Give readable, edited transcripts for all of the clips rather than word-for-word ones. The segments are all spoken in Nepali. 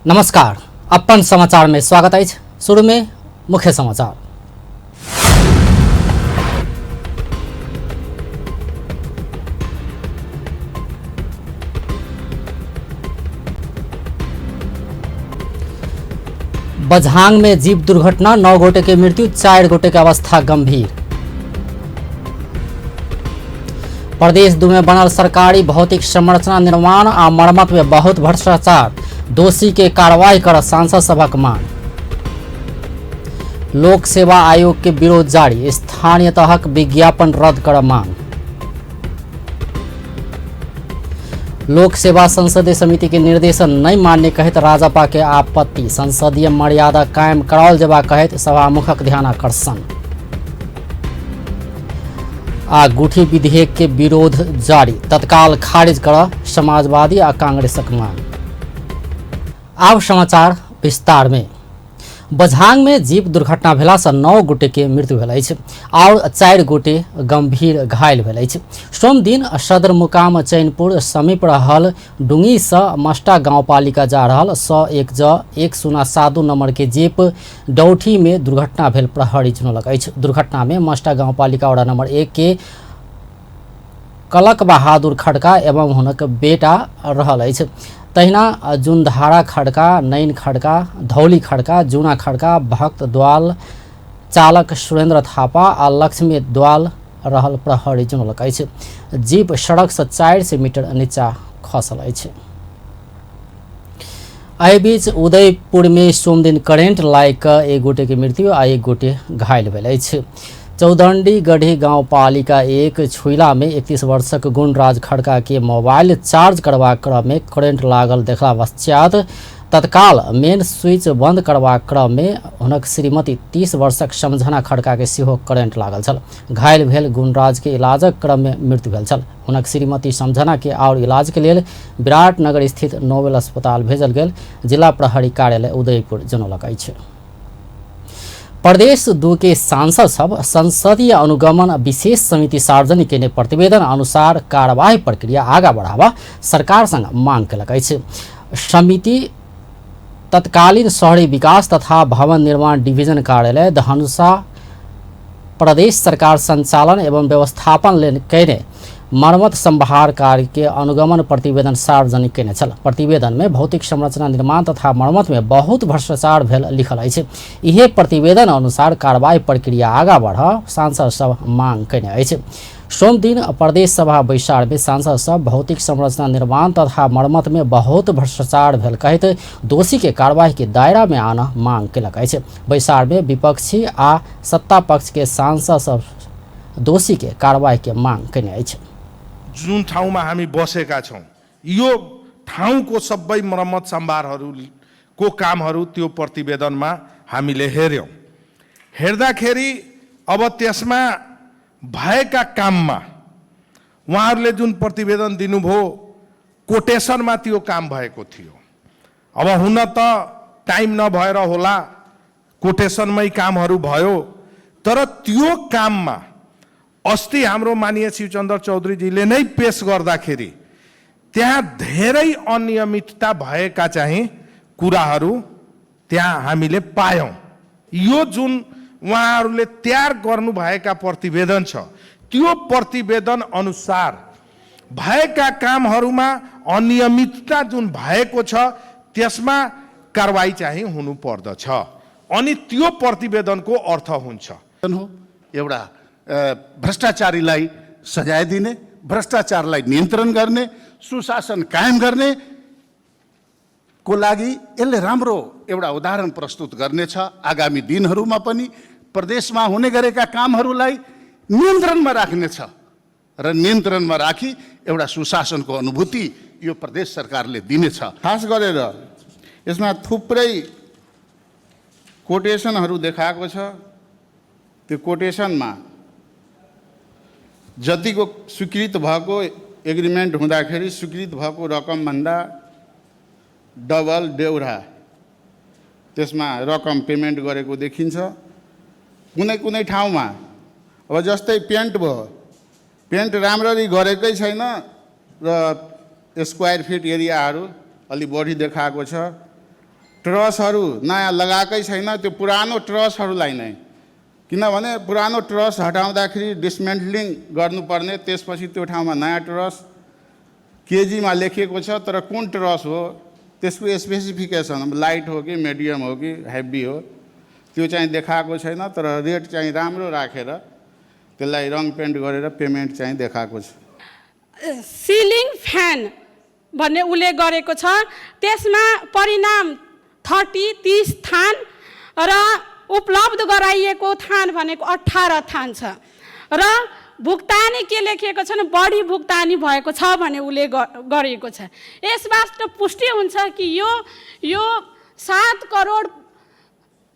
नमस्कार, अपन समाचार में स्वागत है। शुरू में मुख्य समाचार। बझांग में जीप दुर्घटना, 9 गोटे की मृत्यु, 4 गोटे की अवस्था गंभीर। प्रदेश 2 में बनल सरकारी भौतिक संरचना निर्माण आ मरम्मत में बहुत भ्रष्टाचार, दोषी के कार्रवाई कर सांसद सभक मांग। लोक सेवा आयोग के विरोध जारी, स्थानीय तहक विज्ञापन रद्द कर मांग। लोक सेवा संसदीय समिति के निर्देशन नहीं मानने कहित राजपा के आपत्ति, संसदीय मर्यादा कायम कराओल जेबा कहित सभामुखक ध्यानाकर्षण। आ गुठी विधेयक के विरोध जारी, तत्काल खारिज कर समाजवादी आ कांग्रेसक मांग। अब समाचार विस्तार में। बझांग में जीप दुर्घटना भेला से 9 गोटे के मृत्यु भेल अछि और 4 गोटे गंभीर घायल भेल अछि। सोम दिन सदर मुकाम चैनपुर समीप रहल डुंगी से मस्टा गांवपालिका जा रहल 101J1072 नंबर के जीप डौठी में दुर्घटना भेल प्रहरी जनौलक अछि। दुर्घटना में मस्टा गांवपालिका वार्ड नंबर 1 के कलक बहादुर खड़का एवं हुनक बेटा रहल अछि। तहिना जुनधारा खड़का, नैन खड़का, धौली खड़का, जूना खड़का, भक्त द्वाल, चालक सुरेंद्र थापा आ लक्ष्मी द्वाल रहल प्रहरी जनौलक अछि। जीप सड़क से 400 मीटर नीचा खसल अछि। एहि बीच उदयपुर में सोम दिन करेंट लाग 1 गोटे की मृत्यु आ 1 गोटे घायल भेल अछि। चौदंडी गढ़ी गांवपालिका 1 छुइला में 31 वर्षक गुणराज खड़का के मोबाइल चार्ज करवा क्रम में करेंट लागल देखला पश्चात तत्काल मेन स्विच बंद करवा क्रम में हुनक श्रीमती 30 वर्षक समझना खड़का के सेहो करेंट लागल छल। घायल भेल गुणराज के इलाजक क्रम में मृत्यु भेल छल। हुनक श्रीमती समझना के और इलाज के लिए विराटनगर स्थित नोबेल अस्पताल भेजल गेल, जिला प्रहरी कार्यालय उदयपुर जनौलक अछि। प्रदेश 2 के सांसद सब संसदीय अनुगमन विशेष समिति सार्वजनिक केने प्रतिवेदन अनुसार कार्यवाही प्रक्रिया आगा बढ़ावा सरकार संग मांग कलक अछि। समिति तत्कालीन शहरी विकास तथा भवन निर्माण डिवीजन कार्यालय धनुषा प्रदेश सरकार संचालन एवं व्यवस्थापन ले केने मरम्मत संभार कार्य के अनुगमन प्रतिवेदन सार्वजनिक केने छल। प्रतिवेदन में भौतिक संरचना निर्माण तथा मरम्मत में बहुत भ्रष्टाचार भेल लिखल अछि। इहे प्रतिवेदन अनुसार कार्रवाई प्रक्रिया आगा बढ़ सांसद सब मांग केने अछि। सोम दिन प्रदेश सभा बैसार में सांसद सब भौतिक संरचना निर्माण तथा मरम्मत में बहुत भ्रष्टाचार भेल कहित दोषी के कार्रवाई के दायरा में आना मांग केलक अछि। बैसार में विपक्षी आ सत्ता पक्ष के सांसद सब दोषी के कार्रवाई के मांग केने अछि। जुन ठाउँमा हामी बसेका छौं यो ठाउँको सबै मरम्मत सम्भारहरूको कामहरू त्यो प्रतिवेदनमा हामीले हेर्यौं। हेर्दाखेरि अब त्यसमा भएका काममा उहाँहरूले जुन प्रतिवेदन दिनुभयो कोटेसनमा त्यो काम भएको थियो। अब हुन त टाइम नभएर होला कोटेसनमै कामहरू भयो, तर त्यो काममा अस्ति हाम्रो माननीय शिवचन्द्र चौधरीजीले नै पेश गर्दाखेरि त्यहाँ धेरै अनियमितता भएका चाहिँ कुराहरू त्यहाँ हामीले पायौं। यो जुन उहाँहरूले तयार गर्नुभएका प्रतिवेदन छ त्यो प्रतिवेदन अनुसार भएका कामहरूमा अनियमितता जुन भएको छ त्यसमा कारबाही चाहिँ हुनु पर्दछ अनि त्यो प्रतिवेदनको अर्थ हुन्छ। एउटा भ्रष्टाचारीलाई सजाय दिने, भ्रष्टाचारलाई नियन्त्रण गर्ने, सुशासन कायम गर्ने को लागि यसले राम्रो एउटा उदाहरण प्रस्तुत गर्नेछ। आगामी दिनहरूमा पनि प्रदेशमा हुने गरेका कामहरूलाई नियन्त्रणमा राख्नेछ र नियन्त्रणमा राखी एउटा सुशासनको अनुभूति यो प्रदेश सरकारले दिनेछ। खास गरेर यसमा थुप्रै कोटेसनहरू देखाएको छ। त्यो कोटेसनमा जतिको स्वीकृत भएको एग्रिमेन्ट हुँदाखेरि स्वीकृत भएको रकमभन्दा डबल बेउरा त्यसमा रकम पेमेन्ट गरेको देखिन्छ। कुनै कुनै ठाउँमा अब जस्तै पेन्ट भयो, पेन्ट राम्ररी गरेकै छैन र स्क्वायर फिट एरियाहरू अलि बढी देखाएको छ ट्रसहरू नयाँ लगाएकै छैन, त्यो पुरानो ट्रसहरूलाई नै, किनभने पुरानो ट्रस हटाउँदाखेरि डिसमेन्टलिङ गर्नुपर्ने, त्यसपछि त्यो ठाउँमा नयाँ ट्रस केजीमा लेखिएको छ, तर कुन ट्रस हो त्यसको स्पेसिफिकेसन लाइट हो कि मिडियम हो कि हेभी हो त्यो चाहिँ देखाएको छैन, तर रेट चाहिँ राम्रो राखेर त्यसलाई रङ पेन्ट गरेर पेमेन्ट चाहिँ देखाएको छ। सिलिङ फ्यान भन्ने उसले गरेको छ, त्यसमा परिणाम 30 थान र उपलब्ध गराइएको थान भनेको 18 थान छ र भुक्तानी के लेखिएको छ भने बढी भुक्तानी भएको छ भने उसले गरेको छ। यसबाट पुष्टि हुन्छ कि यो 7 करोड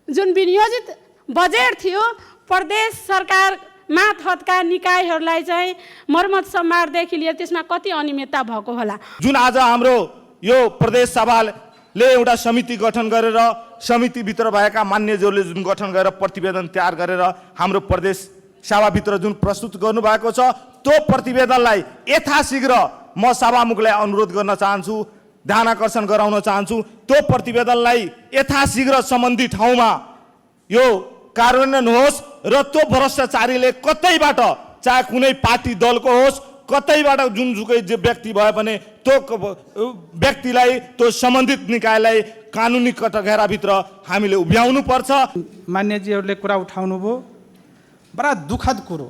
जुन विनियोजित बजेट थियो प्रदेश सरकार मातहतका निकायहरूलाई चाहिँ मर्मत सम्भारदेखि लिएर त्यसमा कति अनियमितता भएको होला। जुन आज हाम्रो यो प्रदेश सभाले एउटा समिति गठन गरेर समितिभित्र भएका मान्यजहरूले जुन गठन गरेर प्रतिवेदन तयार गरेर हाम्रो प्रदेश सभाभित्र जुन प्रस्तुत गर्नुभएको छ त्यो प्रतिवेदनलाई यथाशीघ्र म सभामुखलाई अनुरोध गर्न चाहन्छु, ध्यान आकर्षण गराउन चाहन्छु, त्यो प्रतिवेदनलाई यथाशीघ्र सम्बन्धित ठाउँमा यो कार्यान्वयन होस् र त्यो भ्रष्टाचारीले कतैबाट, चाहे कुनै पार्टी दलको होस्, कतैबाट जुनसुकै व्यक्ति भए पनि त्यो व्यक्तिलाई, त्यो सम्बन्धित निकायलाई कानुनी कटघराभित्र हामीले उभ्याउनु पर्छ। मान्यजीहरूले कुरा उठाउनु भयो, बडा दुःखद कुरो।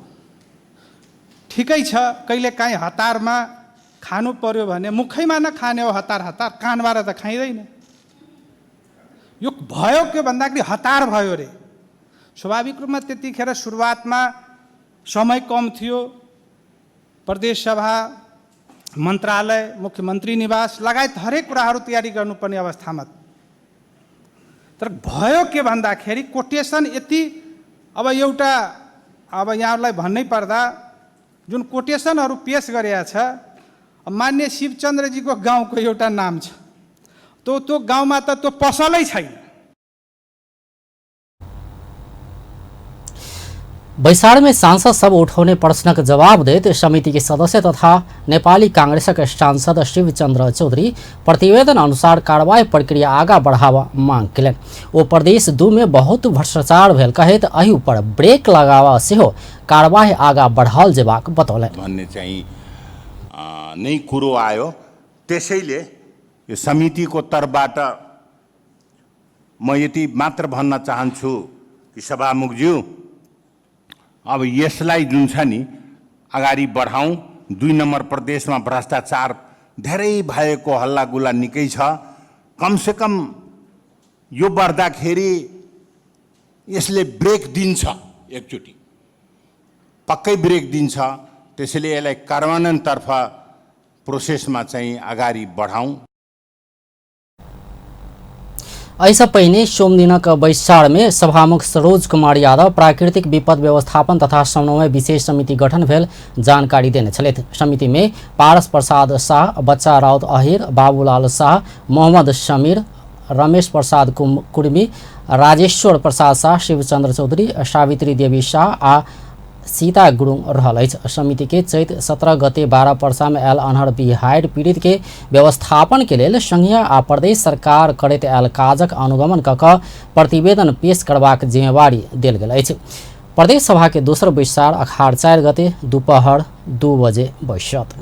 ठिकै छ, कहिलेकाहीँ हतारमा खानु पर्यो भने मुखैमा नखाने हो, हतार कानबाट त खाइँदैन। यो भयो के भन्दाखेरि हतार भयो रे। स्वाभाविक रूपमा त्यतिखेर सुरुवातमा समय कम थियो, प्रदेश सभा, मन्त्रालय, मुख्यमन्त्री निवास लगायत हरेक कुराहरू तयारी गर्नुपर्ने अवस्थामा, तर भयो के भन्दाखेरि कोटेसन यति, अब एउटा अब यहाँहरूलाई भन्नै पर्दा जुन कोटेसनहरू पेश गरेका छ, मान्य शिवचन्द्रजीको गाउँको एउटा नाम छ, त्यो गाउँमा त त्यो पसलै छैन। बैसार में सांसद सब उठाउने प्रश्नका जवाब देते समिति के सदस्य तथा नेपाली कांग्रेसका सांसद शिवचन्द्र चौधरी प्रतिवेदन अनुसार कार्रवाई प्रक्रिया आगा बढ़ावा मांग केलन। वो प्रदेश 2 में बहुत भ्रष्टाचार भेल कहे अही पर ब्रेक लगावा से हो कार्रवाई आगा बढ़ाल जेबाक बतौलन। भन्ने चाहिँ नै कुरो आयो, त्यसैले यो समितिको तर्फबाट म यति मात्र भन्न चाहन्छु कि सभामुखज्यू अब यसलाई जुन छ नि अगाडि बढाउँ। 2 नम्बर प्रदेशमा भ्रष्टाचार धेरै भएको हल्लागुल्ला निकै छ। कमसेकम यो बढ्दाखेरि यसले ब्रेक दिन्छ, एकचोटि पक्कै ब्रेक दिन्छ। त्यसैले यसलाई कार्यान्वयनतर्फ प्रोसेसमा चाहिँ अगाडि बढाउँ। ऐसा पहिने सोमदिनक बैसार में सभामुख सरोज कुमार यादव प्राकृतिक विपद व्यवस्थापन तथा समन्वय विशेष समिति गठन भेल जानकारी देने छले। समिति में पारस प्रसाद शाह, बच्चा राउत अहिर, बाबूलाल शाह, मोहम्मद शमीर, रमेश प्रसाद कुर्मी, राजेश्वर प्रसाद शाह, शिवचन्द्र चौधरी, सावित्री देवी शाह आ सीता गुरुङ रहल अछि। समिति के चैत 17 गते 12 पर्सा में आयल अनहर बिहाइड पीड़ित के व्यवस्थापन के लेल संघीय आ प्रदेश सरकार करैत आयल काजक अनुगमन कऽ कऽ प्रतिवेदन पेश करबाक जिम्मेवारी देल गेल अछि। प्रदेश सभा के दोसर बैसार अखाड़ 4 गते दुपहर 2 बजे बैसत।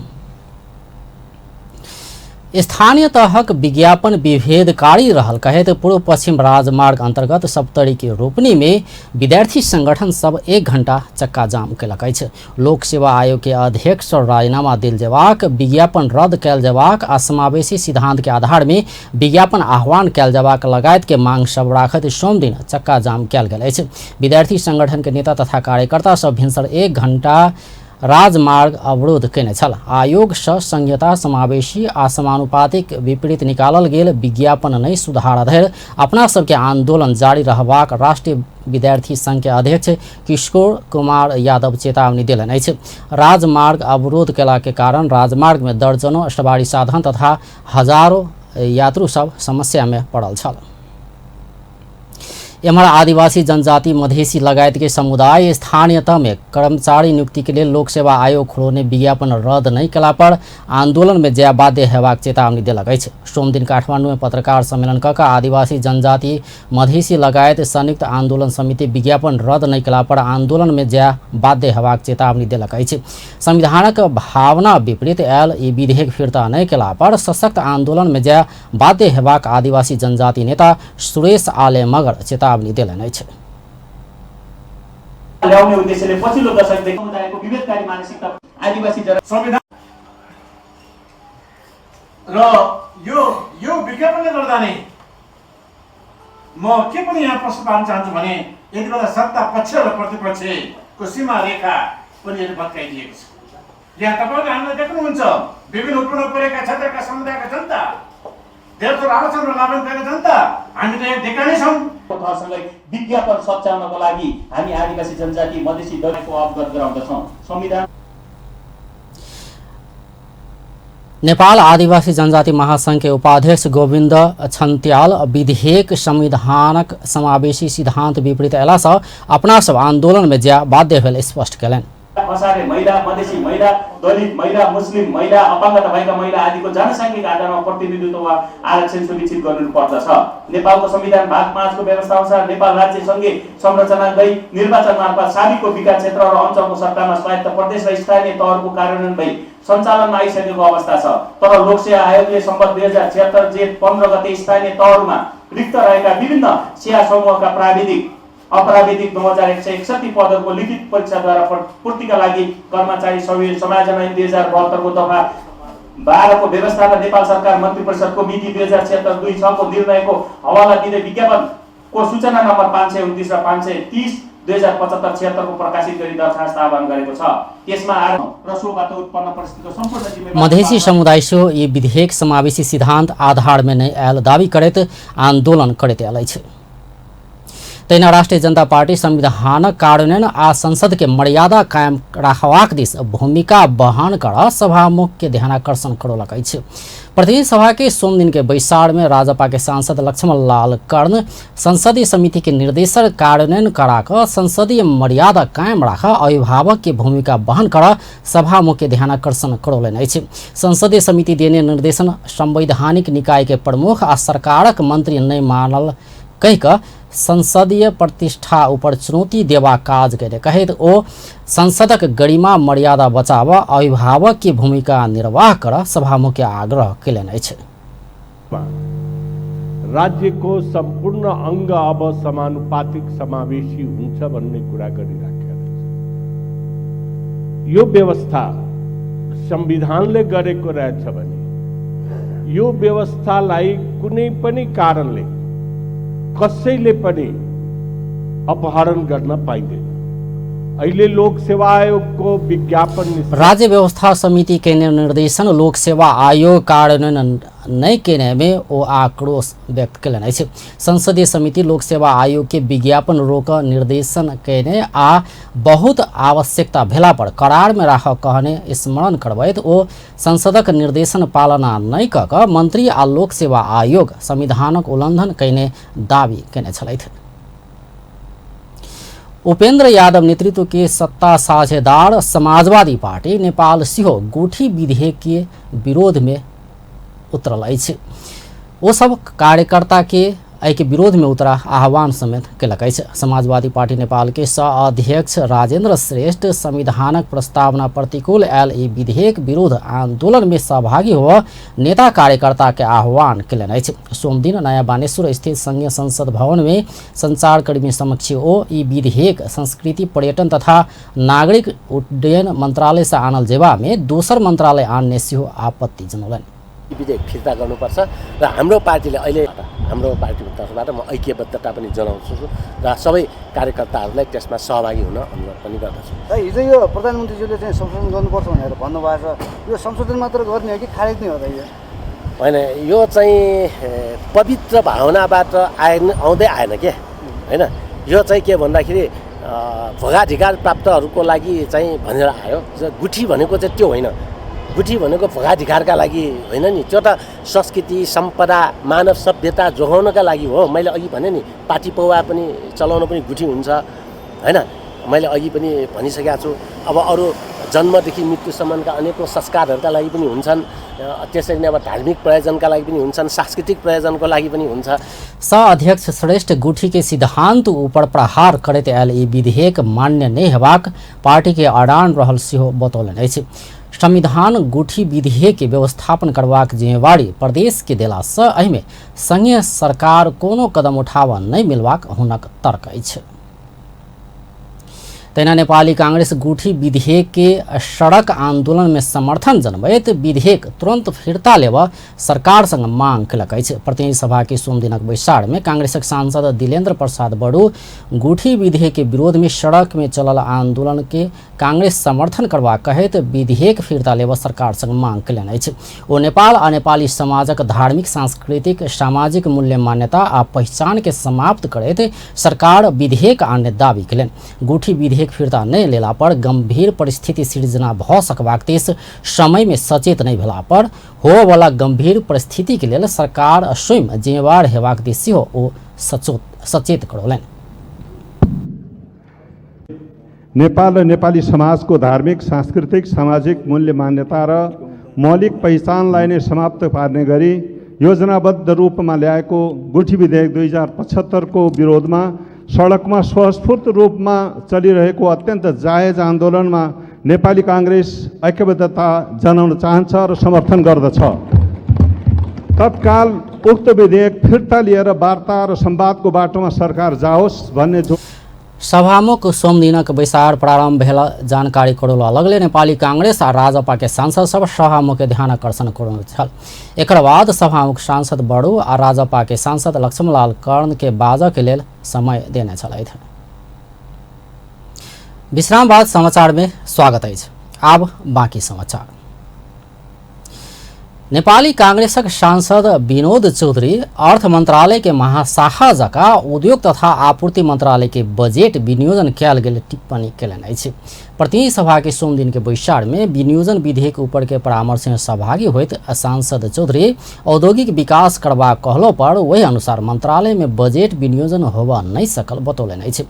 स्थानीय तहक विज्ञापन विभेदकारी रहल कहे पूर्व पश्चिम राजमार्ग अंतर्गत सप्तरी के रोपनी में विद्यार्थी संगठन सब 1 घंटा चक्का जाम कलक अछि। लोक सेवा आयोग के अध्यक्ष राजीनामा दिल जेबाक, विज्ञापन रद्द कयल जेबाक आ समावेशी सिद्धांत के आधार में विज्ञापन आह्वान कयल जेबाक लगायत के मांग सब राखत सोम दिन चक्का जाम कयल गेल अछि। विद्यार्थी संगठन के नेता तथा कार्यकर्ता सब भिनसर 1 घंटा राजमार्ग अवरोध केने छल। आयोग सँ संहिता, समावेशी आ समानुपातिक विपरीत निकालल गेल विज्ञापन नहीं सुधार धरि अपना सबके आंदोलन जारी रहबाक राष्ट्रीय विद्यार्थी संघ के अध्यक्ष किशोर कुमार यादव चेतावनी देलन अछि। राजमार्ग अवरोध केला के कारण राजमार्ग में दर्जनों सवारी साधन तथा हजारों यात्रु सब समस्या में पड़ल छल। एमहर आदिवासी जनजाति मधेसी लगायत के समुदाय स्थानीयता में कर्मचारी नियुक्ति के लिए लोक सेवा आयोग खोलने विज्ञापन रद्द नहीं कला पर आंदोलन में जाय बाध्य हेबाक चेतावनी देलक अछि। सोम दिन काठमांडू में पत्रकार सम्मेलन कऽ आदिवासी जनजाति मधेसी लगायत संयुक्त आंदोलन समिति विज्ञापन रद्द नहीं कला पर आंदोलन में जाय बाध्य हेबाक चेतावनी देलक अछि। संविधानक भावना विपरीत आयल ई विधेयक फिर्ता नहीं कला पर सशक्त आंदोलन में जाय बाध्य हेबाक आदिवासी जनजाति नेता सुरेश आले मगर चेतावनी देलनि अछि। ल्याउने उद्देश्यले पछिल्लो दशकदेखि समुदायको विभेदकारी मानसिकता आदिवासी संविधान र यो विज्ञापनले गर्दा नै म के पनि यहाँ प्रश्न पार्न चाहन्छु भने यति बेला सत्ता पक्ष र प्रतिपक्षको सीमा रेखा पनि भत्काइदिएको छ। यहाँ तपाईँले हामीलाई देख्नुहुन्छ विभिन्न उत्पन्न परेका क्षेत्रका समुदायका जनता देवथोर रामचन्द्र लाभनका जनता हामीले यहाँ देखाएकै छौँ। तहसँगै विज्ञापन सच्याउनको लागि हामी आदिवासी जनजाति मधेसी दलको अवगत गराउँदछौँ। संविधान नेपाल आदिवासी जनजाति महासंघ के उपाध्यक्ष गोविन्द छन्त्याल विधेयक संविधानक समावेशी सिद्धांत विपरीत अयला सँ अपना सब आंदोलन में जाय बाध्य भेल स्पष्ट कयलनि। असारे महिला, मधेसी महिला, दलित महिला, मुस्लिम महिला, अपाङ्गता भएका महिला आदिको जनसाङ्ख्यिक आधारमा प्रतिनिधित्व वा आरक्षण सुनिश्चित गर्नुपर्दछ। नेपालको संविधान भाग 5 को व्यवस्था अनुसार नेपाल राज्य सङ्घीय संरचना गई निर्वाचन मार्फत साबिकको विकास क्षेत्र र अञ्चलको सरकारमा स्वायत्त प्रदेश र स्थानीय तहको कार्यान्वयन भई सञ्चालनमा आइसकेको अवस्था छ। तर लोकसेवा आयोगले सम्बत 2076 जेठ 15 गते स्थानीय तहहरूमा रिक्त रहेका विभिन्न सेवा समूहका प्राविधिक अपराविधिक 2161 पदहरूको लिखित परीक्षाद्वारा पूर्तिका लागि कर्मचारी समायोजन ऐन 2072 को दफा 12 को व्यवस्था र नेपाल सरकार मन्त्री परिषदको मिति 2076-26 को निर्णयको हवाला दिँदै विज्ञापनको सूचना नम्बर 529 र 530 2075-76 को प्रकाशित गरी दरखास्त आह्वान गरेको छ। त्यसमा र सोबाट उत्पन्न परिस्थितिको सम्पूर्ण जिम्मेवारी मधेसी समुदाय सो ये विधेयक समावेशी सिद्धांत आधार में नहीं आयल दावी करैत आंदोलन करैत आयल अछि। तहिना राष्ट्रिय जनता पार्टी संविधानक कार्यान्वयन आ संसद के मर्यादा कायम राखबाक दिस भूमिका वहन कर सभामुख के ध्यानाकर्षण करौलक अछि। प्रतिनिधि सभा के सोम दिन के बैसार में राजपा के सांसद लक्ष्मण लाल कर्ण संसदीय समिति के निर्देशन कार्यान्वयन कराकर संसदीय मर्यादा कायम राख अभिभावक के भूमिका वहन कर सभामुख के ध्यानाकर्षण करौलनि अछि। संसदीय समिति देने निर्देशन संवैधानिक निकाय के प्रमुख आ सरकारक मंत्री नहीं मानल कहिक संसदीय प्रतिष्ठा ऊपर चुनौती देवा काज करे कहैत ओ संसदक गरिमा मर्यादा बचाव अभिभावक की भूमिका निर्वाह कर सभामुख के आग्रह कयलनि अछि। राज्यको सम्पूर्ण अङ्ग अब समानुपातिक समावेशी हुन्छ भन्ने कुरा गरिराखेको छ। यो व्यवस्था संविधानले गरेको रहेछ भने यो व्यवस्थालाई कुनै पनि कारणले कसैले पनि अपहरण गर्न पाइँदैन। अहिले लोक सेवा आयोगको विज्ञापन राज्य व्यवस्था समिति के निर्देशन लोक सेवा आयोग कार्यान्वयन नहीं केने में ओ आक्रोश व्यक्त कयलनि अछि। संसदीय समिति लोक सेवा आयोग के विज्ञापन रोक निर्देशन केने आ बहुत आवश्यकता भेला पर करार में राख कहने स्मरण करबैत ओ संसदक निर्देशन पालना नहीं कऽ कऽ मंत्री आ लोक सेवा आयोग संविधानक उल्लंघन कयने दावी केने छलथि। उपेन्द्र यादव नेतृत्व के सत्ता साझेदार समाजवादी पार्टी नेपाल सिहो गुठी विधेयक के विरोध में उतरल अछि। ओ सब कार्यकर्ता के एहि के विरोध में उतरा आह्वान समेत कयलक अछि। समाजवादी पार्टी नेपाल के सह अध्यक्ष राजेन्द्र श्रेष्ठ संविधानक प्रस्तावना प्रतिकूल आयल ई विधेयक विरोध आंदोलन में सहभागी हो नेता कार्यकर्ता के आह्वान कयलनि अछि। सोम दिन नया बानेश्वर स्थित संघीय संसद भवन में संचारकर्मी समक्ष ओ ई विधेयक संस्कृति पर्यटन तथा नागरिक उड्डयन मंत्रालय से आनल जेबा में दोसर मंत्रालय आन्ने सेहो आपत्ति जनौलनि। विधेयक फिर्ता गर्नुपर्छ र हाम्रो पार्टीले अहिले हाम्रो पार्टीको तर्फबाट म ऐक्यबद्धता पनि जनाउँछु र सबै कार्यकर्ताहरूलाई त्यसमा सहभागी हुन अनुरोध पनि गर्दछु। हिजो यो प्रधानमन्त्रीज्यूले चाहिँ संशोधन गर्नुपर्छ भनेर भन्नुभएको छ, यो संशोधन मात्र गर्ने हो कि खारेज नै हो त? यो होइन, यो चाहिँ पवित्र भावनाबाट आउँदै आएन के होइन। यो चाहिँ के भन्दाखेरि भोगाधिकार प्राप्तहरूको लागि चाहिँ भनेर आयो। गुठी भनेको चाहिँ त्यो होइन। गुठी भनेको भोगाधिकारका लागि होइन नि, त्यो त संस्कृति सम्पदा मानव सभ्यता जोगाउनका लागि हो। मैले अघि भने नि पाटी पौवा पनि चलाउन पनि गुठी हुन्छ होइन, मैले अघि पनि भनिसकेको छु। अब अरू जन्मदेखि मृत्युसम्मका अनेकौँ संस्कारहरूका लागि पनि हुन्छन्, त्यसरी नै अब धार्मिक प्रयोजनका लागि पनि हुन्छन्, सांस्कृतिक प्रयोजनको लागि पनि हुन्छ। सह अध्यक्ष श्रेष्ठ गुठी के सिद्धांत ऊपर प्रहार करते आयल ई विधेयक मान्य नहीं हेबाक पार्टी के अडान रहल सेहो बतौलन अछि। संविधान गुठी विधेयक के व्यवस्थापन करबाक जिम्मेवारी प्रदेश के देला सँ एहिमे संघीय सरकार कोनो कदम उठाबऽ नहीं मिलबाक हुनक तर्क अछि। तैना नेपाली कांग्रेस गुठी विधेयक के सड़क आंदोलन में समर्थन जनबैत विधेयक तुरंत फिर्ता लेबऽ सरकार संग मांग कयलक अछि। प्रतिनिधि सभा के सोम दिनक बैसार में कांग्रेसक सांसद दिलेन्द्र प्रसाद बड़ू गुठी विधेयक के विरोध में सड़क में चलल आंदोलन के कांग्रेस समर्थन करबा कहैत विधेयक फिर्ता लेबऽ सरकार संग मांग कयलनि अछि। ओ नेपाल आ नेपाली समाजक धार्मिक सांस्कृतिक सामाजिक मूल्य मान्यता आ पहचान के समाप्त करैत सरकार विधेयक आने दावी कयलनि। गुठी विधेयक फिर्ता नहीं लेला पर गंभीर परिस्थिति सृजना भ सकबाक तेज समय में सचेत नहीं भेला पर हो वाला गंभीर परिस्थिति के लेल सरकार स्वयं जिम्मेवार हेबाक दिस सेहो ओ सचेत करौलनि। नेपाल र नेपाली समाजको धार्मिक सांस्कृतिक सामाजिक मूल्य मान्यता र मौलिक पहिचानलाई नै समाप्त पार्ने गरी योजनाबद्ध रूपमा ल्याएको गुठी विधेयक 2075 को विरोधमा सडकमा स्वस्फूर्त रूपमा चलिरहेको अत्यन्त जायज आन्दोलनमा नेपाली कांग्रेस ऐक्यबद्धता जनाउन चाहन्छ र समर्थन गर्दछ। तत्काल उक्त विधेयक फिर्ता लिएर वार्ता र संवादको बाटोमा सरकार जाओस् भन्ने सभामुख सोम दिनक बैसार प्रारंभ भेल जानकारी करौला लगले नेपाली कांग्रेस आ राजपा के सांसद सब सभामुख के ध्यान आकर्षण करौने छल। एकर बाद सभामुख सांसद बड़ू आ राजपा के सांसद लक्ष्मणलाल कर्ण के बाजऽ के लेल समय देने छलथि। विश्राम बाद समाचार में स्वागत अछि। आब बाकी समाचार। नेपाली कांग्रेसक सांसद विनोद चौधरी अर्थ मंत्रालय के महाशाखा जका उद्योग तथा आपूर्ति मंत्रालय के बजेट विनियोजन कयल गेल टिप्पणी कयलनि अछि। प्रतिनिधि सभा के सोम दिन के बैसार में विनियोजन विधेयक ऊपर के परामर्श में सहभागी होइत सांसद चौधरी औद्योगिक विकास करबा कहलो पर वही अनुसार मंत्रालय में बजेट विनियोजन होबऽ नहीं सकल बतौलनि अछि।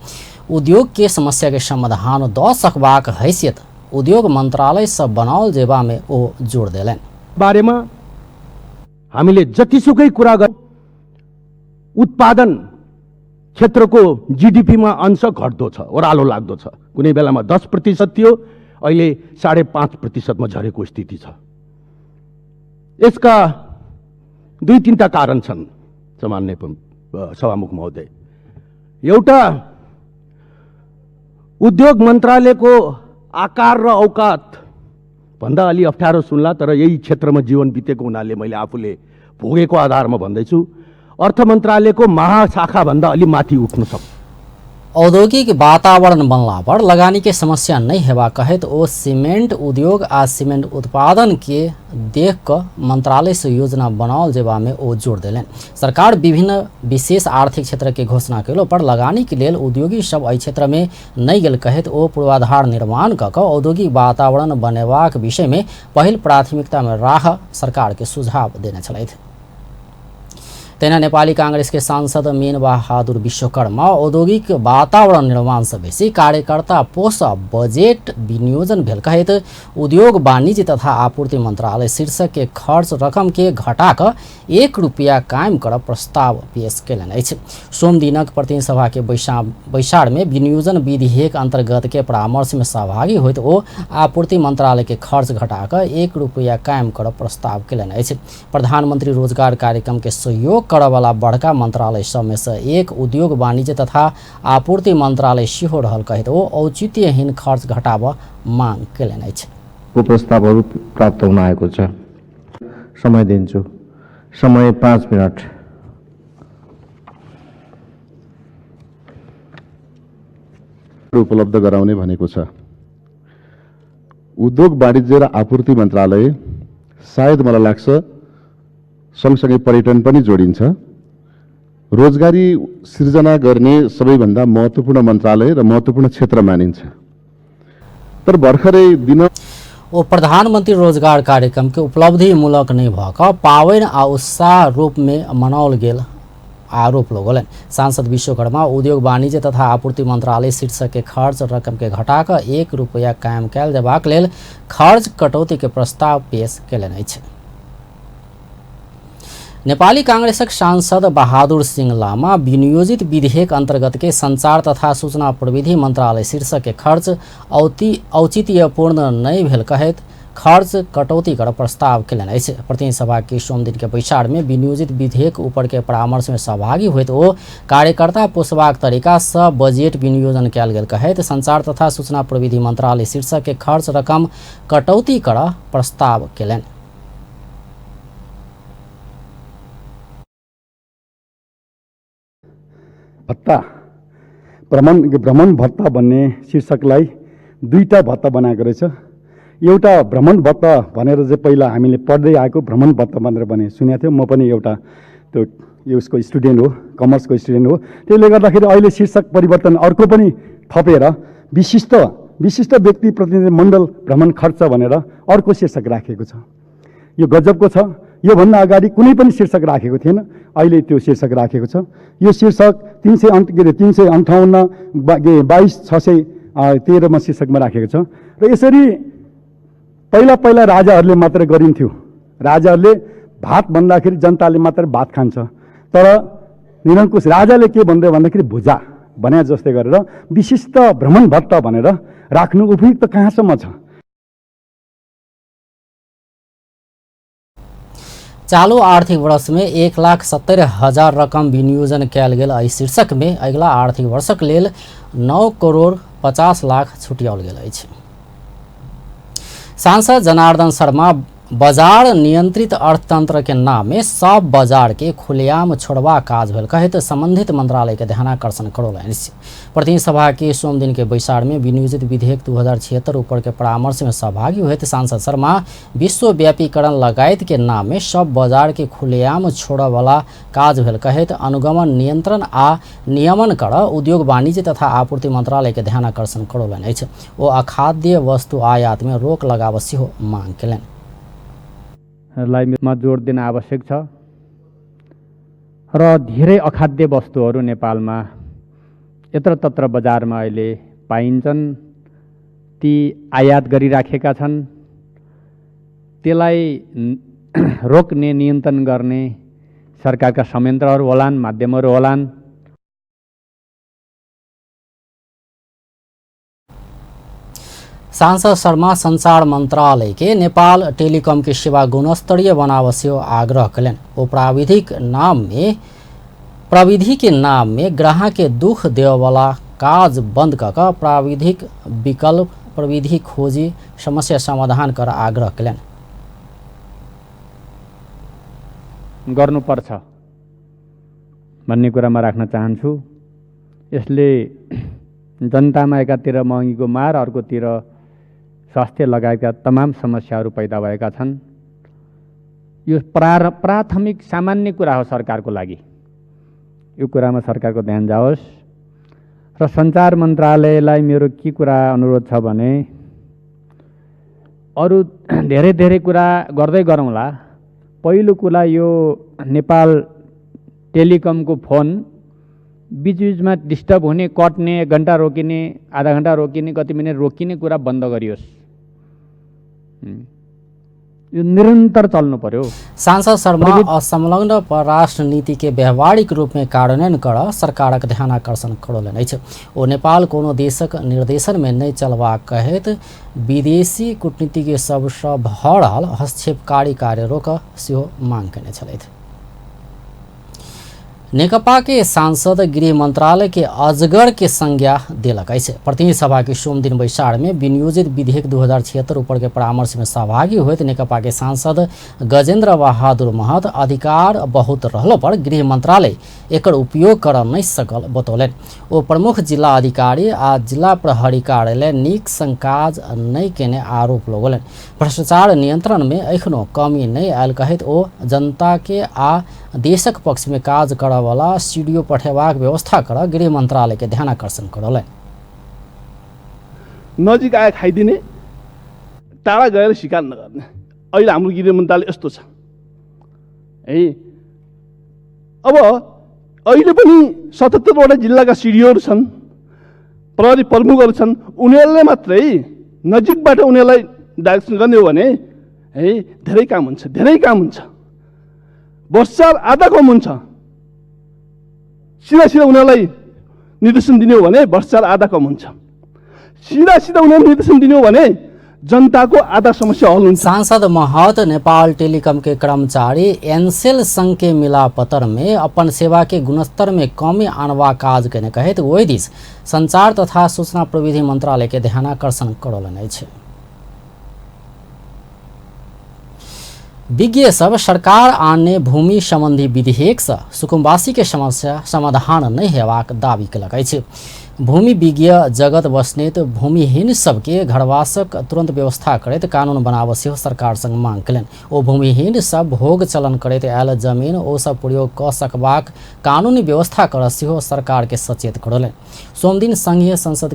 उद्योग के समस्या के समाधान दऽ सकबाक हैसियत उद्योग मंत्रालय से बनाओल जेबा में ओ जोड़ देलनि। बारेमा हामीले जतिसुकै कुरा गर उत्पादन क्षेत्रको जीडीपीमा अंश घट्दो छ, ओह्रालो लाग्दो छ। कुनै बेलामा 10% थियो, अहिले 5.5% झरेको स्थिति छ। यसका 2-3टा कारण छन् सामान्य सभामुख महोदय। एउटा उद्योग मन्त्रालयको आकार र औकात भन्दा अलि अप्ठ्यारो सुन्ला, तर यही क्षेत्रमा जीवन बितेको हुनाले मैले आफूले भोगेको आधारमा भन्दैछु। अर्थ मन्त्रालयको महाशाखा भन्दा अलि माथि उठ्न सक्छ। औद्योगिक वातावरण बनला पर लगानी के समस्या नहीं हेबा कहत ओ सीमेंट उद्योग आ सीमेंट उत्पादन के देख क मंत्रालय से योजना बनाओल जेबा में ओ जोड़ देलनि। सरकार विभिन्न विशेष आर्थिक क्षेत्र के घोषणा कयलो पर लगानी के लेल उद्योगी सब एहि क्षेत्र में नहीं गेल कहत ओ पूर्वाधार निर्माण क क औद्योगिक वातावरण बनेबाक विषय में पहिल प्राथमिकता में राह सरकार के सुझाव देने छलथि। तेना नेपाली कांग्रेस के सांसद मीन बहादुर विश्वकर्मा औद्योगिक वातावरण निर्माण से बेसी कार्यकर्ता पोष बजेट विनियोजन भेल कहत उद्योग वाणिज्य तथा आपूर्ति मंत्रालय शीर्षक के खर्च रकम के घटा क 1 रुपया कायम कर प्रस्ताव पेश कयलनि अछि। सोम दिनक प्रतिनिधि सभा के बैसार में विनियोजन विधेयक अंतर्गत के परामर्श में सहभागी होइत ओ आपूर्ति मंत्रालय के खर्च घटा क 1 रुपया कायम कर प्रस्ताव कयलनि अछि। प्रधानमंत्री रोजगार कार्यक्रम के सहयोग करवाला बड़का मंत्रालय सब में से एक उद्योग वाणिज्य तथा आपूर्ति मंत्रालय सेहो रहल कहत ओ औचित्यहीन खर्च घटाबऽ मांग कयलनि अछि। प्रस्तावहरू प्राप्त हुन आएको छ। समय दिन्छु, समय 5 मिनट। उपलब्ध गराउने भनेको छ। उद्योग वाणिज्य र आपूर्ति मन्त्रालय सायद मलाई लाग्छ सँगसँगै पर्यटन पनि जोडिन्छ। रोजगारी सृजना गर्ने सबैभन्दा महत्त्वपूर्ण मन्त्रालय र महत्त्वपूर्ण क्षेत्र मानिन्छ। तर भर्खरै दिन ओ प्रधानमंत्री रोजगार कार्यक्रम के उपलब्धिमूलक नहीं भक पावनि आ उत्साह रूप में मनाओल गेल आरोप लगौलनि। सांसद विश्वकर्मा उद्योग वाणिज्य तथा आपूर्ति मंत्रालय शीर्षक के खर्च रकम के घटाकर ₹1 कायम कयल जेबाक लेल खर्च कटौती के प्रस्ताव पेश कयलनि अछि। नेपाली कांग्रेसक सांसद बहादुर सिंह लामा विनियोजित विधेयक अंतर्गत के संचार तथा सूचना प्रविधि मंत्रालय शीर्षक के खर्च औचित्यपूर्ण नहीं भेल कहैत खर्च कटौती कर प्रस्ताव कयलनि अछि। प्रतिनिधि सभा के सोम दिन के बैसार में विनियोजित विधेयक ऊपर के परामर्श में सहभागी होइत ओ कार्यकर्ता पोषबाक तरीका सँ बजेट विनियोजन कयल गेल कहैत संचार तथा सूचना प्रविधि मंत्रालय शीर्षक के खर्च रकम कटौती कर प्रस्ताव कयलनि। भत्ता भ्रमण भत्ता भन्ने शीर्षकलाई दुईटा भत्ता बनाएको रहेछ। एउटा भ्रमण भत्ता भनेर चाहिँ पहिला हामीले पढ्दै आएको भ्रमण भत्ता भनेर भने सुनेको थियो। म पनि एउटा त्यो उसको स्टुडेन्ट हो, कमर्सको स्टुडेन्ट हो। त्यसले गर्दाखेरि अहिले शीर्षक परिवर्तन अर्को पनि थपेर विशिष्ट व्यक्ति प्रतिनिधि मण्डल भ्रमण खर्च भनेर अर्को शीर्षक राखेको छ। यो गजबको छ। योभन्दा अगाडि कुनै पनि शीर्षक राखेको थिएन, अहिले त्यो शीर्षक राखेको छ। यो शीर्षक 358 22,613 मा शीर्षकमा राखेको छ। र यसरी पहिला राजाहरूले मात्र गरिन्थ्यो। राजाहरूले भात भन्दाखेरि जनताले मात्र भात खान्छ, तर निरङ्कुश राजाले के भन्दै भन्दाखेरि भुजा भने जस्तै गरेर विशिष्ट भ्रमण भत्ता भनेर राख्नु उपयुक्त कहाँसम्म छ। चालू आर्थिक वर्ष में 1,70,000 रकम विनियोजन कयल गेल। एहि शीर्षक में अगिला आर्थिक वर्षक लेल 9,50,00,000 छुटियाओल गेल अछि। सांसद जनार्दन शर्मा बाजार नियंत्रित अर्थतंत्र के नाम में सब बाजार के खुलेआम छोड़वा काज भेल कहैत संबंधित मंत्रालय के ध्यानाकर्षण करौलनि। प्रतिनिधि सभा के सोम दिन के बैसार में विनियोजित विधेयक 2076 ऊपर के परामर्श में सहभागी हुए सांसद शर्मा विश्वव्यापीकरण लगायत के नाम में सब बाजार के खुलेआम छोड़े वाला काज भेल कहैत अनुगमन नियंत्रण आ नियमन कर उद्योग वाणिज्य तथा आपूर्ति मंत्रालय के ध्यानाकर्षण करौलनि अछि। ओ अखाद्य वस्तु आयात में रोक लगाव सेहो मांग कयलनि। मा जोड दिन आवश्यक छ र धेरै अखाद्य वस्तुहरू नेपालमा यत्रतत्र बजारमा अहिले पाइन्छन्। ती आयात गरिराखेका छन्। त्यसलाई रोक्ने नियन्त्रण गर्ने सरकारका संयन्त्रहरू होलान्, माध्यमहरू होलान्। सांसद शर्मा संचार मंत्रालय के नेपाल टेलीकॉम की सेवा गुणस्तरीय बनाव से आग्रह कयलनि। ओ प्रविधि के नाम में ग्राहक के दुख देवे वाला काज बंद कऽ प्राविधिक विकल्प प्रविधि खोजी समस्या समाधान कर आग्रह कयलनि। गर्नुपर्छ भन्ने कुरामा राख्न चाहन्छु। यसले जनतामा एकातिर महँगीको मार, अर्कोतिर स्वास्थ्य लगायतका तमाम समस्याहरू पैदा भएका छन्। यो प्राथमिक सामान्य कुरा हो सरकारको लागि। यो कुरामा सरकारको ध्यान जाओस्। र सञ्चार मन्त्रालयलाई मेरो के कुरा अनुरोध छ भने अरू धेरै कुरा गर्दै गरौँला। पहिलो कुरा यो नेपाल टेलिकमको फोन बीचमा डिस्टर्ब हुने, कट्ने, घण्टा रोकिने, आधा घण्टा रोकिने, कति मिनट रोकिने कुरा बन्द गरियोस्। यो निरन्तर चल्नु पर्यो। सांसद शर्मा असंलग्न परराष्ट्र नीति के व्यवहारिक रूप में कार्यान्वयन कर सरकारक ध्यानाकर्षण करौलनि अछि। ओ नेपाल कोनो देशक निर्देशन में नहीं चलबा कहैत विदेशी कूटनीति के सबसँ भऽ रहल हस्तक्षेपकारी कार्य रोक सेहो मांग कयने छलथि। नेकपा के सांसद गृह मंत्रालय के अजगर के संज्ञा दिलक अछि। प्रतिनिधि सभा के सोम दिन बैसार में विनियोजित विधेयक 2076 ऊपर के परामर्श में सहभागी हुए नेकपा के सांसद गजेन्द्र बहादुर महत अधिकार बहुत रहलो पर गृह मंत्रालय एकर उपयोग कर नहीं सकल बतौलनि। ओ प्रमुख जिला अधिकारी आ जिला प्रहरी कार्यालय नीक संकाज नहीं केने आरोप लगौलनि। भ्रष्टाचार नियंत्रण में एखनो कमी नहीं आयल कहैत ओ जनता के आ देशक पक्ष में काज कर वाला सीडीओ पठेबाक व्यवस्था कर गृह मंत्रालय के ध्यानाकर्षण करौलनि। नजिक आए खाइदिने, टाढा गएर शिकार नगर्ने। अहिले हाम्रो गृह मन्त्रालय यस्तो छ है। अब अहिले पनि 77वटा जिल्लाका सिडिओहरू छन्, प्रहरी प्रमुखहरू छन्, उनीहरूले मात्रै नजिकबाट उनीहरूलाई डाइरेक्सन गर्ने हो भने है धेरै काम हुन्छ, धेरै काम हुन्छ। भ्रष्टाचार आधा कम हुन्छ। सिधा सिधा उनीहरूलाई निर्देशन दिने हो भने भ्रष्टाचार आधा कम हुन्छ। सीधा सीधा उन्हें निर्देशन दिने हो भने जनताको आधा समस्या हल हुन्छ। सांसद महत नेपाल टेलीकॉम के कर्मचारी एनसेल संघ के मिला पत्र में अपन सेवा के गुणस्तर में कमी आनवा काज करने कहे तो वही दिस संचार तथा सूचना प्रविधि मंत्रालय के ध्यानाकर्षण करौलन छै। विज्ञ सब सरकार आने भूमि संबंधी विधेयक से सुकुम्बासी के समस्या समाधान नहीं हेबाक दावी कलक छै। भूमि विज्ञ जगत बस्नेत भूमिहीन सबके घरवासक तुरंत व्यवस्था करैत कानून बनाब सेहो सरकार संग मांग कयलनि। ओ भूमिहीन सब भोग चलन करैत आयल जमीन ओ सब प्रयोग क सकबाक कानूनी व्यवस्था करऽ सेहो सरकार के सचेत करौलनि। सोमदिन संघीय संसद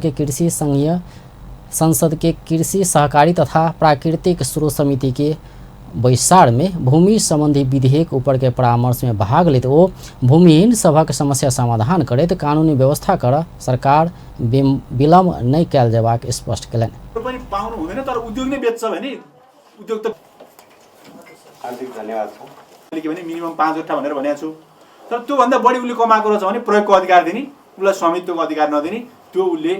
के कृषि सहकारी तथा प्राकृतिक स्रोत समिति के बैसार में भूमि संबंधी विधेयक ऊपर के परामर्श में भाग लेते वो भूमिहीन सभक समस्या समाधान करैत कानूनी व्यवस्था कर सरकार विलम्ब नहीं कयल जेबाक स्पष्ट कयलनि। पनि पाउनु हुँदैन तर उद्योग नै बेच्छ भने उद्योग त हार्दिक धन्यवाद छ। मैले के भने मिनिमम 5 वटा भनेर भनेको छु, तर त्यो भन्दा बढी उले कमाएको रहेछ भने प्रयोगको अधिकार दिने, उलाई स्वामित्वको अधिकार नदिने, त्यो उले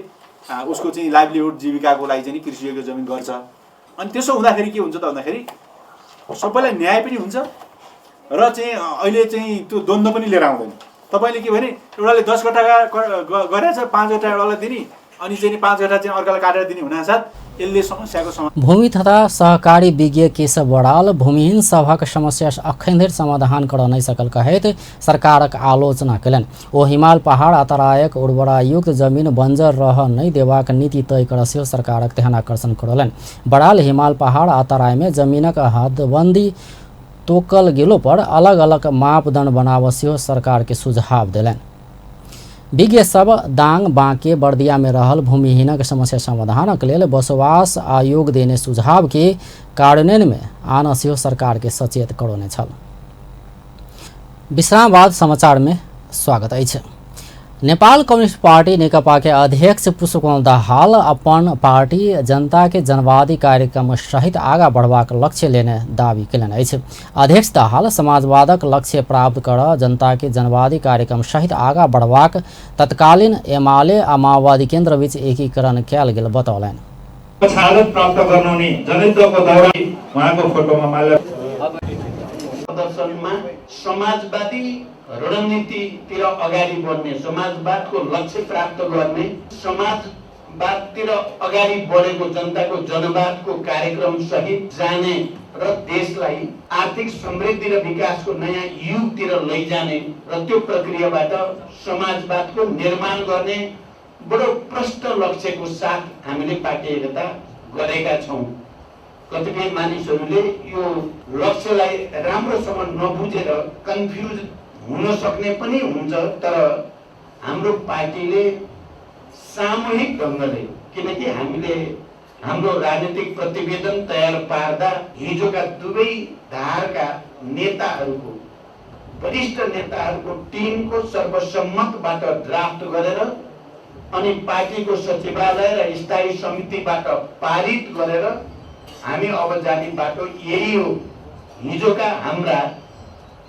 उसको चाहिँ लाइभलीहुड जीविकाको लागि चाहिँ कृषिको जमिन गर्छ। अनि त्यसो हुँदाखेरि के हुन्छ त भन्दाखेरि सबैलाई न्याय पनि हुन्छ र चाहिँ अहिले चाहिँ त्यो द्वन्द्व पनि लिएर आउँदैन। तपाईले के भने एउटाले 10 वटा गरेछ 5 वटा एउटालाई दिने अनि चाहिँ 5 वटा चाहिँ अर्कालाई काटेर दिने हुनासाथ यसले समस्याको समाधान। भूमि तथा सहकारी विज्ञ केशव बड़ाल भूमिहीन सभक समस्या अखन धरि समाधान कर नहीं सकल कहेत सरकारक आलोचना कयलनि। ओ हिमाल पहाड़ अतरायक उर्वरायुक्त जमीन बंजर रह नहीं देबाक नीति तय कर सेहो सरकारक ध्यानाकर्षण करौलनि। बड़ाल हिमाल पहाड़ अतराय में जमीनक हदबंदी तोकल गेलो पर अलग अलग मापदंड बनाब सेहो सरकार के सुझाव देलनि। विज्ञ सब दांग बांके बर्दिया में रहल भूमिहीनक समस्या समाधानक लेल बसोबास आयोग देने सुझाव के कार्यान्वयन में आना सेहो सरकार के सचेत करौने छल। विश्राम बाद समाचार में स्वागत अछि। नेपाल कम्युनिस्ट पार्टी नेकपा के अध्यक्ष पुष्पकमल दाहाल अपन पार्टी जनता के जनवादी कार्यक्रम सहित आगा बढ़बाक लक्ष्य लेने दावी कयलनि अछि। अध्यक्ष दाहाल समाजवादक लक्ष्य प्राप्त कर जनता के जनवादी कार्यक्रम सहित आगा बढ़बाक तत्कालीन एमाले आ माओवादी केन्द्र बीच एकीकरण कयल गेल बतौलनि। प्राप्त गर्नुहुने जनयुद्धको दौरान उहाँको फोटोमा माल्या प्रदर्शनमा समाजवादी रणनीतितिर अगाडि बढ्ने, समाजवादको लक्ष्य प्राप्त गर्ने, समाजवादतिर अगाडि बढेको जनताको जनवादको कार्यक्रम सहित जाने र देशलाई आर्थिक समृद्धि र विकासको नयाँ युगतिर लैजाने र त्यो प्रक्रियाबाट समाजवादको निर्माण गर्ने बडो प्रष्ट लक्ष्यको साथ हामीले पार्टी एकता गरेका छौं। कतिपय मानिसहरूले यो लक्ष्यलाई राम्रोसँग नबुझेर कन्फ्युज हुन सक्ने पनि हुन्छ, तर हाम्रो पार्टीले सामूहिक ढङ्गले, किनकि हामीले हाम्रो राजनीतिक प्रतिवेदन तयार पार्दा हिजोका दुवै धारका नेताहरूको, वरिष्ठ नेताहरूको टिमको सर्वसम्मतबाट ड्राफ्ट गरेर अनि पार्टीको सचिवालय र स्थायी समितिबाट पारित गरेर हामी अब जाने बाटो यही हो। हिजोका हाम्रा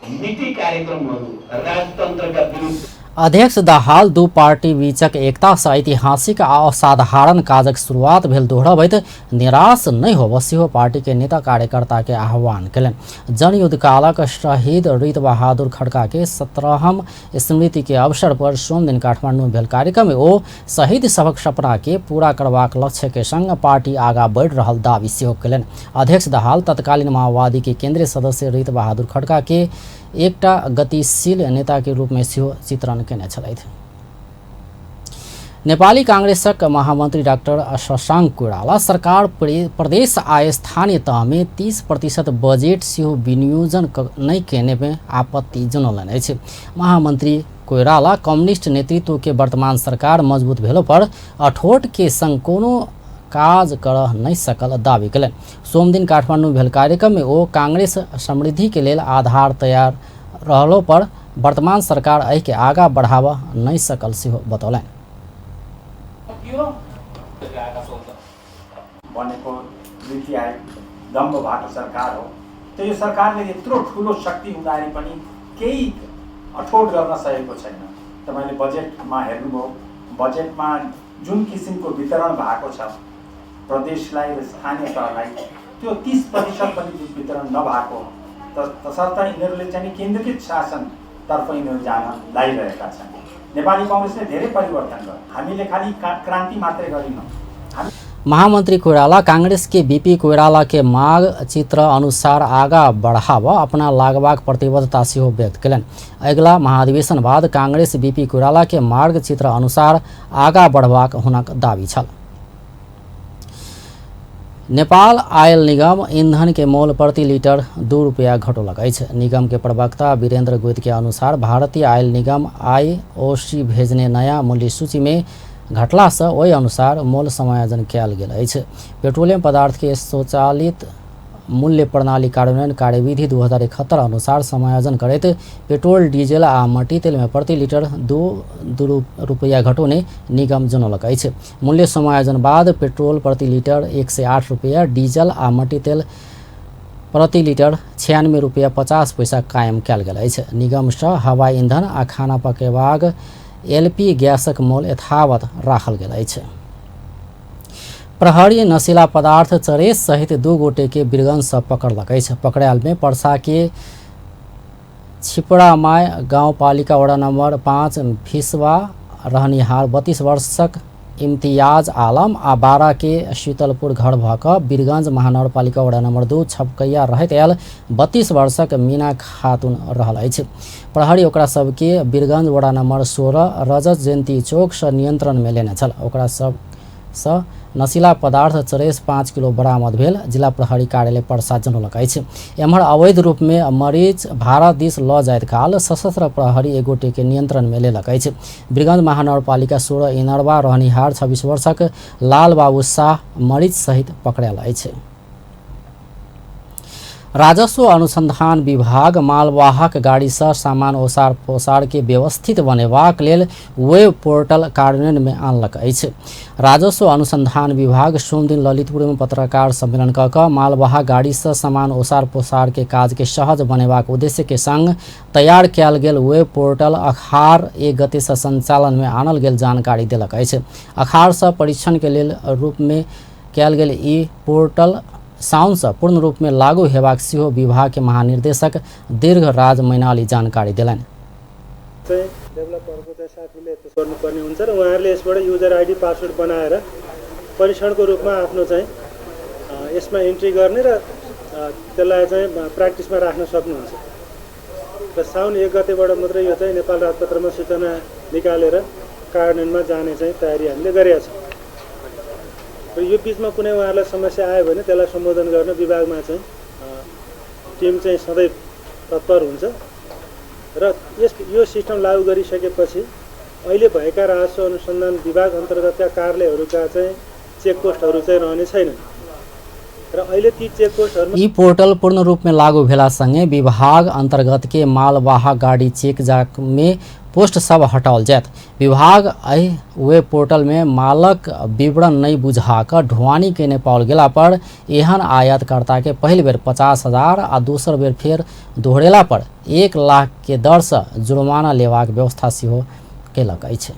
नीति कार्यक्रमहरू राजतन्त्रका विरुद्ध। अध्यक्ष दाहाल दू पार्टी बीचक एकता से ऐतिहासिक आ असाधारण काजक शुरुआत भेल दोहराबैत निराश नहीं होब सेहो पार्टी के नेता कार्यकर्ता के आह्वान कयलनि। जनयुद्ध कालक शहीद रीत बहादुर खड़का के 17वीं स्मृति के अवसर पर सोम दिन काठमांडू में भेल कार्यक्रम में ओ शहीद सबक सपना के पूरा करबाक लक्ष्य के संग पार्टी आगा बढ़ि रहल दावी सेहो कयलनि। अध्यक्ष दाहाल तत्कालीन माओवादी के केंद्रीय सदस्य रीत बहादुर खड़का के एकटा गतिशील नेता के रूप में सेहो चित्रण केने छलथि। नेपाली कांग्रेसक महामंत्री डाक्टर शशांक कोइराला सरकार प्रदेश आय स्थानीय तह में 30% बजेट सेहो विनियोजन नहीं केने में आपत्ति जनौलनि अछि। महामंत्री कोइराला कम्युनिस्ट नेतृत्व के वर्तमान सरकार मजबूत भेलो पर अठोट के संग कोनो काज कर नहीं सकल दावी कलन। सोम दिन काठमांडू भेल कार्यक्रम में वो कांग्रेस समृद्धि के लेल आधार तैयार रहलो पर वर्तमान सरकार एहि के आगा बढ़ावा नहीं सकल से बतौलन। भनेको नीति आयोग दम्ब भएको सरकार हो। त्यो यो सरकारले यत्रो ठुलो शक्ति हुँदाखेरि पनि केही अठोट गर्न सकेको छैन। तपाईले बजेटमा हेर्नुभयो, बजेटमा जुन किसिमको वितरण भएको छ प्रदेशलाई र स्थानीय तहलाई, त्यो 30% पनि वितरण नभएको तसर्थ यिनीहरूले चाहिँ केन्द्रीकृत शासनतर्फ यिनीहरू जान लागिरहेका छन्। नेपाली कांग्रेसले धेरै परिवर्तन गर्यो, हामीले खालि क्रान्ति मात्रै गरिनौँ। महामंत्री कोइराला कांग्रेस के बीपी कोइराला के मांग चित्र अनुसार आगा बढ़ावा अपना लागबाक प्रतिबद्धता से व्यक्त कलन। अगला महाधिवेशन बाद कांग्रेस बीपी कोइराला के मार्ग चित्र अनुसार आगा बढ़बाक हुनक दावी छल। नेपाल आयल निगम ईंधन के मोल प्रति लीटर 2 रुपया घटोलक अछि। निगम के प्रवक्ता वीरेंद्र गोयत के अनुसार भारतीय आयल निगम IOC भेजने नया मूल्य सूची में घटला से ओहि अनुसार मोल समायोजन कयल गेल अछि। पेट्रोलियम पदार्थ के स्वचालित मूल्य प्रणाली कार्यान्वयन कार्यविधि 2071 अनुसार समायोजन करैत पेट्रोल डीजल आ मट्टी तेल में प्रति लीटर 2 रुपया घटोने निगम जनौलक अछि। मूल्य समायोजन बाद पेट्रोल प्रति लीटर 108 रुपया, डीजल आ मट्टी तेल प्रति लीटर 96 रुपया 50 पैसा कायम कयल गेल अछि। निगम सँ हवाई ईंधन आ खाना पकेबाक LP गैसक मोल यथावत राखल गेल अछि। प्रहरी नशीला पदार्थ चरेस सहित 2 गोटे के बीरगंज से पकड़लक अछि। पकड़ायल में पर्सा के छिपड़ामाय गाउँपालिका वडा नंबर 5 भिसवा रहनिहार 32 वर्षक इम्तियाज आलम आ 12 के शीतलपुर घर भक बीरगंज महानगरपालिका वडा नंबर 2 छपकैया रहैत आयल 32 वर्षक मीना खातून रहल अछि। प्रहरी ओकरा सबके बीरगंज वडा नंबर 16 रजत जयंती चौक से नियंत्रण में लेने छल। ओकरा सब सँ नशीला पदार्थ चरेस 5 किलो बरामद भेल। जिला प्रहरी कार्यालय पर्सा जनौलक अछि। एम्हर अवैध रूप में मरीच भारत दिस ल जाइत काल सशस्त्र प्रहरी एक गोटे के नियंत्रण में लेलक अछि। बीरगंज महानगरपालिका 16 इनरवा रहनिहार 26 वर्षक लाल बाबू शाह मरीच सहित पकड़ायल अछि। राजस्व अनुसंधान विभाग मालवाहक गाड़ी से सामान ओसार पोसार के व्यवस्थित बनेबाक लेल वेब पोर्टल कार्यान्वयन में आनलक अछि। राजस्व अनुसंधान विभाग सोम दिन ललितपुर में पत्रकार सम्मेलन कऽ मालवाहक गाड़ी से सामान ओसार पोसार के काज के सहज बनेबाक उद्देश्य के संग तैयार कयल गेल वेब पोर्टल अखाड़ 1 गते से संचालन में आनल गेल जानकारी देलक अछि। अखाड़ से परीक्षण के लेल रूप में कयल गेल ई पोर्टल साउन से पूर्ण रूप में लागू हेबाक सेहो विभाग के महानिर्देशक दीर्घ राज मैनाली जानकारी देलनि। डेभलपरको चाहिँ साथीले त्यसो गर्नुपर्ने हुन्छ र उहाँहरूले यसबाट युजर आइडी पासवर्ड बनाएर परीक्षणको रूपमा आफ्नो चाहिँ यसमा एन्ट्री गर्ने र त्यसलाई चाहिँ प्र्याक्टिसमा राख्न सक्नुहुन्छ। र साउन 1 गतेबाट मात्रै यो चाहिँ नेपाल राजपत्रमा सूचना निकालेर कार्यान्वयनमा जाने चाहिँ तयारी हामीले गरेका छौँ। र यो बीचमा कुनै उहाँहरूलाई समस्या आयो भने त्यसलाई सम्बोधन गर्न विभागमा चाहिँ टिम चाहिँ सधैँ तत्पर हुन्छ। र यो सिस्टम लागू गरिसकेपछि अहिले भएका राजस्व अनुसन्धान विभाग अन्तर्गतका कार्यालयहरूका चाहिँ चेकपोस्टहरू चाहिँ रहने छैनन् र अहिले ती चेकपोस्टहरू ई पोर्टल पूर्ण रूप में लागू भेला संगे विभाग अंतर्गत के मालवाहक गाड़ी चेक जाक में पोस्ट सब हटाओल जायत। विभाग एहि वेब पोर्टल में मालक विवरण नहीं बुझा कर ढुआनी केने पाओल गेला पर एहन आयातकर्ता के पहल बेर 50,000 आ दोसर बेर फेर दोहरेला पर 1 लाख के दर से जुर्माना लेबाक व्यवस्था सेहो केलक अछि।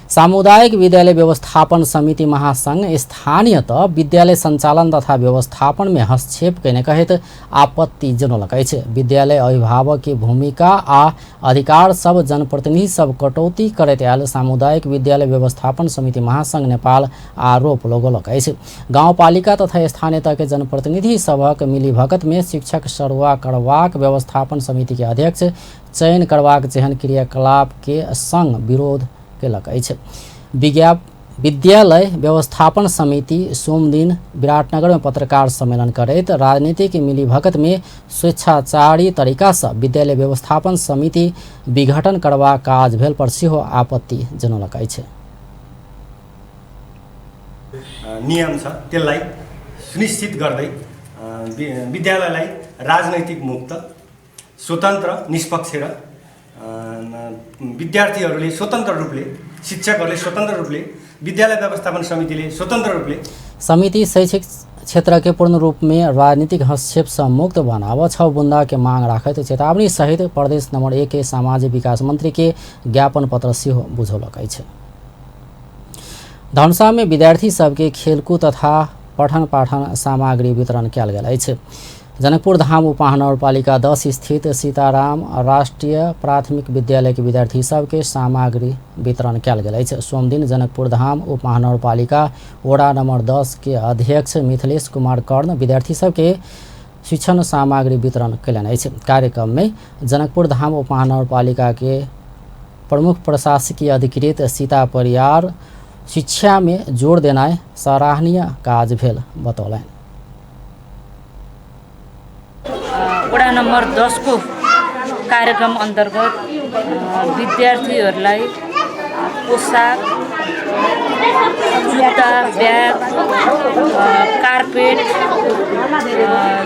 सामुदायिक विद्यालय व्यवस्थापन समिति महासंघ स्थानीयतः विद्यालय संचालन तथा व्यवस्थापन में हस्तक्षेप कयने कहैत आपत्ति जनौलक अछि। विद्यालय अभिभावक की भूमिका आ अधिकार सब जनप्रतिनिधि सब कटौती करैत आयल सामुदायिक विद्यालय व्यवस्थापन समिति महासंघ नेपाल आरोप लगौलक अछि। गाउँपालिका तथा स्थानीय तह के जनप्रतिनिधि सबक मिलीभगत में शिक्षक सरुआ करबाक व्यवस्थापन समिति के अध्यक्ष चयन करबाक जेहन क्रियाकलाप के संग विरोध केलक अछि। विद्यालय व्यवस्थापन समिति सोम दिन विराटनगर में पत्रकार सम्मेलन करैत राजनीतिक मिलीभगत में स्वेच्छाचारी तरीका से विद्यालय व्यवस्थापन समिति विघटन करबाक काज भेल पर सेहो आपत्ति जनौलक अछि। नियम छ त्यसलाई सुनिश्चित गर्दै विद्यालयलाई राजनैतिक मुक्त, स्वतन्त्र, निष्पक्ष र विद्यार्थीहरूले स्वतन्त्र रूपले, शिक्षकहरूले स्वतन्त्र रूपले, विद्यालय व्यवस्थापन समितिले स्वतन्त्र रूपले समिति शैक्षिक क्षेत्र के पूर्ण रूप में राजनीतिक हस्तक्षेप से मुक्त बनाव 6 बुंदा के मांग राखत चेतावनी सहित प्रदेश नंबर 1 के सामाजिक विकास मंत्री के ज्ञापन पत्र सेहो बुझौलक अछि। धनुषा में विद्यार्थी सबके खेलकूद तथा पठन पाठन सामग्री वितरण कयल गेल अछि। जनकपुर धाम उपमहानगरपालिका 10 स्थित सीताराम राष्ट्रीय प्राथमिक विद्यालय के विद्यार्थी सबके सामग्री वितरण कयल गेल अछि। सोम दिन जनकपुर धाम उपमहानगरपालिका वडा नंबर 10 के अध्यक्ष मिथिलेश कुमार कर्ण विद्यार्थी सबके शिक्षण सामग्री वितरण कयलनि अछि। कार्यक्रम में जनकपुर धाम उपमहानगरपालिका के प्रमुख प्रशासकीय अधिकृत सीता परियार शिक्षा में जोड़ देनाइ सराहनीय काज भेल बतौलनि। वडा नंबर 10 को कार्यक्रम अंतर्गत विद्यार्थीहरूलाई पोशाक, जुत्ता, ब्याग, कार्पेट,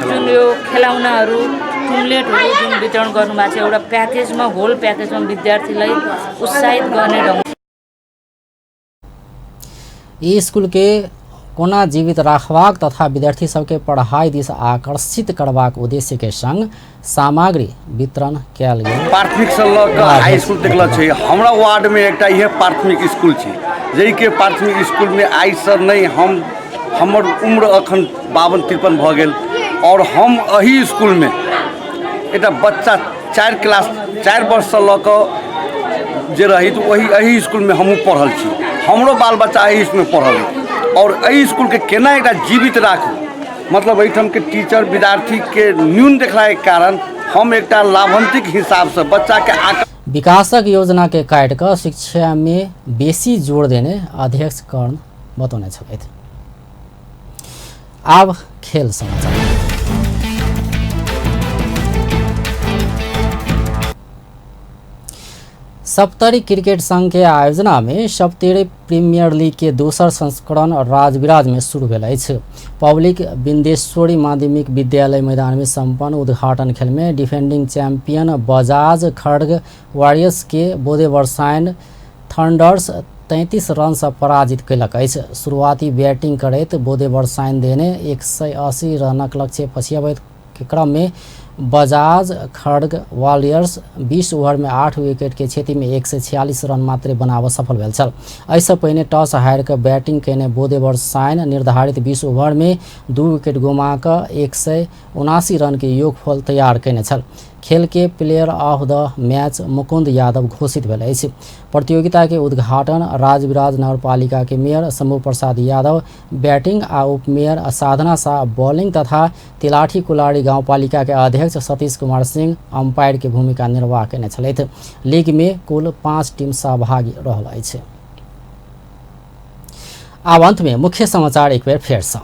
जुन यो खेलौनाहरू, टुम्लेटहरू जुन वितरण गर्नुभएको छ, एउटा प्याकेजमा होल प्याकेजमा विद्यार्थीलाई उत्साहित गर्ने ढङ्ग ई स्कूल के कोना जीवित राखबाक तथा विद्यार्थी सबके पढ़ाई दिस आकर्षित करबाक उद्देश्य के संग सामग्री वितरण कयल गेल। प्राथमिक से लऽ कऽ हाई स्कूल तक छै। हमरा वार्ड में एकटा यह प्राथमिक स्कूल छै, जहि के प्राथमिक स्कूल में आइ से नहीं हमर उम्र अखन 52-53 भऽ गेल और हम एही स्कूल में एकटा बच्चा 4 वर्ष से लऽ कऽ जे रही तो वही एही स्कूल में हमहूँ पढ़ल छी। हमरो बाल बच्चा एही स्कूल में पढ़ल और एही स्कूल के केना एकटा जीवित राखू, मतलब एहिठाम के टीचर विद्यार्थी के न्यून देखला के कारण हम एकटा लाभांतिक हिसाब से बच्चा के विकासक योजना के काट कर शिक्षा में बेसी जोड़ देने अध्यक्ष कर्ण बतौने छथि। आब खेल समाचार। सप्तरी क्रिकेट संघ के आयोजना में सप्तरी प्रीमियर लीग के दोसर संस्करण राजविराज में शुरू भेल अछि। पब्लिक बिंदेश्वरी माध्यमिक विद्यालय मैदान में संपन्न उद्घाटन खेल में डिफेंडिंग चैंपियन बजाज खड्ग वॉरियर्स के बोधे वर्षायन थंडर्स 33 रन से पराजित कयलक अछि। शुरुआती बैटिंग करैत बोधे वर्षायन देने 180 रनक लक्ष्य पछियाबैत के क्रम में बजाज खड्ग वॉरियर्स 20 ओवर में 8 विकेट के क्षति में 146 रन मात्र बनाब सफल भेल छल। एहिसँ पहिने टॉस हारि कऽ बैटिंग केने बोधे वर्षायन निर्धारित 20 ओवर में 2 विकेट गुमा कऽ 179 रन के योगफल तैयार केने छल। खेल के player of the match Mukund Yadav घोषित भेल अछि। प्रतियोगिता के उद्घाटन राजविराज नगरपालिका के मेयर शंभू प्रसाद यादव बैटिंग आ उप मेयर साधना शाह बॉलिंग तथा तिलाठी कुलाड़ी गांवपालिका के अध्यक्ष सतीश कुमार सिंह अंपायर के भूमिका निर्वाह केने छलथि। लीग में कुल 5 टीम सहभागी रहल अछि। आब अंत में मुख्य समाचार एक बेर फेर सँ।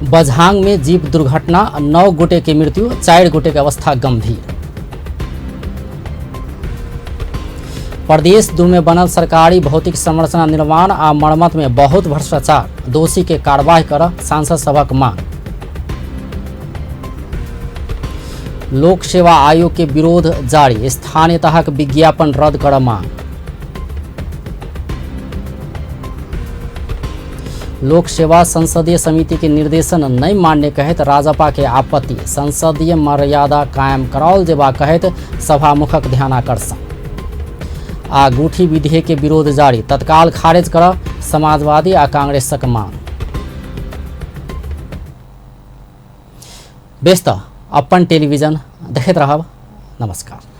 बझांग में जीप दुर्घटना, 9 गोटे की मृत्यु, 4 गोटे की अवस्था गंभीर। प्रदेश 2 में बनल सरकारी भौतिक संरचना निर्माण आ मरम्मत में बहुत भ्रष्टाचार, दोषी के कार्रवाई कर सांसद सभक मांग। लोक सेवा आयोग के विरोध जारी, स्थानीय तहक विज्ञापन रद्द कर मांग। लोक सेवा संसदीय समिति के निर्देशन नहीं मानने कहत राजपा के आपत्ति, संसदीय मर्यादा कायम कराओल जेबा कहत सभामुखक ध्यानाकर्षण। आ गुठी विधेयक के विरोध जारी, तत्काल खारिज कर समाजवादी आ कांग्रेसक मांग। व्यस्त अपन टेलीविजन देखैत रहब। नमस्कार।